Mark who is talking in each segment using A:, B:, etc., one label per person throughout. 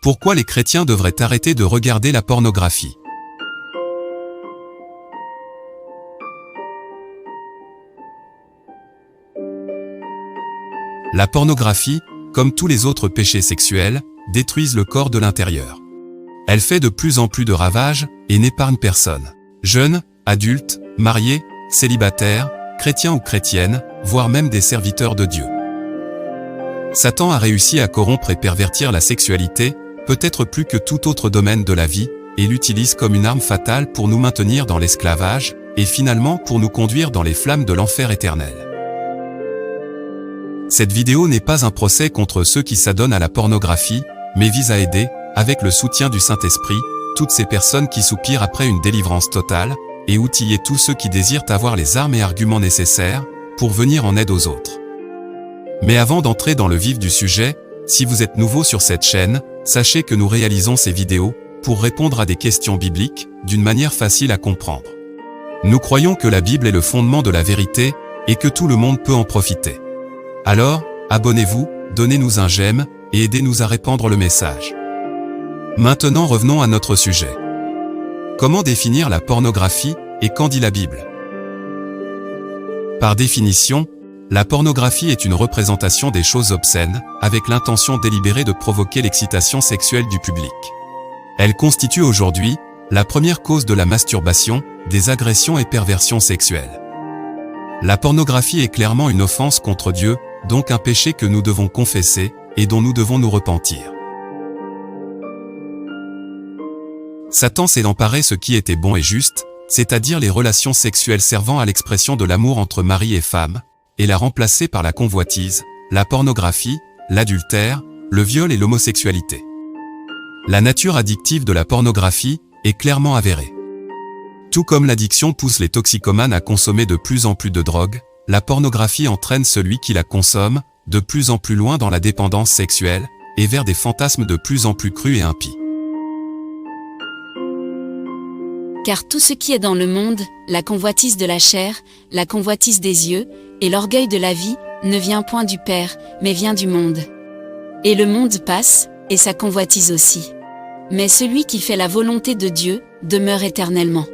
A: Pourquoi les chrétiens devraient arrêter de regarder la pornographie? La pornographie, comme tous les autres péchés sexuels, détruisent le corps de l'intérieur. Elle fait de plus en plus de ravages et n'épargne personne. Jeunes, adultes, mariés, célibataires, chrétiens ou chrétiennes, voire même des serviteurs de Dieu. Satan a réussi à corrompre et pervertir la sexualité, peut-être plus que tout autre domaine de la vie, et l'utilise comme une arme fatale pour nous maintenir dans l'esclavage, et finalement pour nous conduire dans les flammes de l'enfer éternel. Cette vidéo n'est pas un procès contre ceux qui s'adonnent à la pornographie, mais vise à aider, avec le soutien du Saint-Esprit, toutes ces personnes qui soupirent après une délivrance totale, et outiller tous ceux qui désirent avoir les armes et arguments nécessaires, pour venir en aide aux autres. Mais avant d'entrer dans le vif du sujet, si vous êtes nouveau sur cette chaîne, sachez que nous réalisons ces vidéos, pour répondre à des questions bibliques, d'une manière facile à comprendre. Nous croyons que la Bible est le fondement de la vérité, et que tout le monde peut en profiter. Alors, abonnez-vous, donnez-nous un j'aime, et aidez-nous à répandre le message. Maintenant revenons à notre sujet. Comment définir la pornographie, et qu'en dit la Bible? Par définition, la pornographie est une représentation des choses obscènes, avec l'intention délibérée de provoquer l'excitation sexuelle du public. Elle constitue aujourd'hui la première cause de la masturbation, des agressions et perversions sexuelles. La pornographie est clairement une offense contre Dieu, donc un péché que nous devons confesser, et dont nous devons nous repentir. Satan s'est emparé ce qui était bon et juste, c'est-à-dire les relations sexuelles servant à l'expression de l'amour entre mari et femme, et l'a remplacé par la convoitise, la pornographie, l'adultère, le viol et l'homosexualité. La nature addictive de la pornographie est clairement avérée. Tout comme l'addiction pousse les toxicomanes à consommer de plus en plus de drogue, la pornographie entraîne celui qui la consomme, de plus en plus loin dans la dépendance sexuelle, et vers des fantasmes de plus en plus crus et impies.
B: Car tout ce qui est dans le monde, la convoitise de la chair, la convoitise des yeux, et l'orgueil de la vie, ne vient point du Père, mais vient du monde. Et le monde passe, et sa convoitise aussi. Mais celui qui fait la volonté de Dieu, demeure éternellement.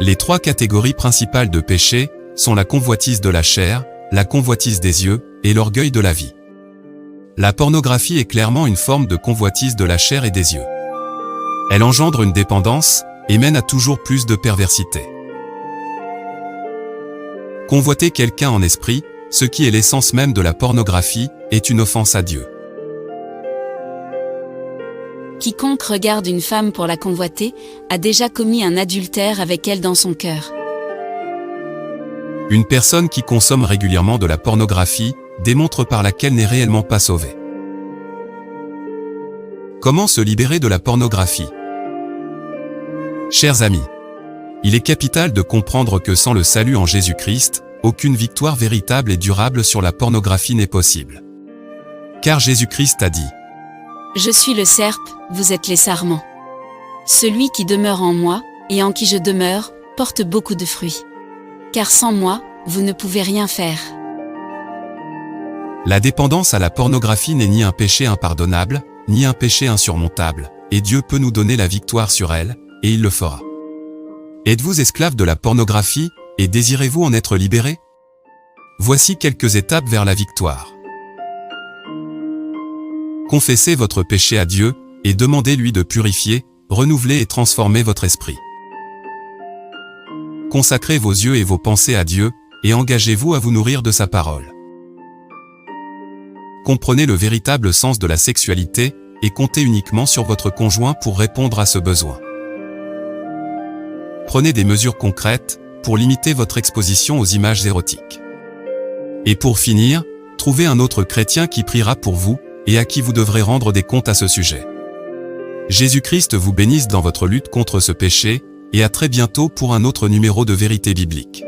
A: Les trois catégories principales de péché sont la convoitise de la chair, la convoitise des yeux, et l'orgueil de la vie. La pornographie est clairement une forme de convoitise de la chair et des yeux. Elle engendre une dépendance, et mène à toujours plus de perversité. Convoiter quelqu'un en esprit, ce qui est l'essence même de la pornographie, est une offense à Dieu.
B: Quiconque regarde une femme pour la convoiter, a déjà commis un adultère avec elle dans son cœur.
A: Une personne qui consomme régulièrement de la pornographie, démontre par laquelle n'est réellement pas sauvée. Comment se libérer de la pornographie? Chers amis, il est capital de comprendre que sans le salut en Jésus-Christ, aucune victoire véritable et durable sur la pornographie n'est possible. Car Jésus-Christ a dit:
B: Je suis le serp, vous êtes les sarments. Celui qui demeure en moi, et en qui je demeure, porte beaucoup de fruits. Car sans moi, vous ne pouvez rien faire.
A: La dépendance à la pornographie n'est ni un péché impardonnable, ni un péché insurmontable, et Dieu peut nous donner la victoire sur elle, et il le fera. Êtes-vous esclave de la pornographie, et désirez-vous en être libéré? Voici quelques étapes vers la victoire. Confessez votre péché à Dieu, et demandez-lui de purifier, renouveler et transformer votre esprit. Consacrez vos yeux et vos pensées à Dieu, et engagez-vous à vous nourrir de sa parole. Comprenez le véritable sens de la sexualité, et comptez uniquement sur votre conjoint pour répondre à ce besoin. Prenez des mesures concrètes, pour limiter votre exposition aux images érotiques. Et pour finir, trouvez un autre chrétien qui priera pour vous, et à qui vous devrez rendre des comptes à ce sujet. Jésus-Christ vous bénisse dans votre lutte contre ce péché, et à très bientôt pour un autre numéro de Vérité biblique.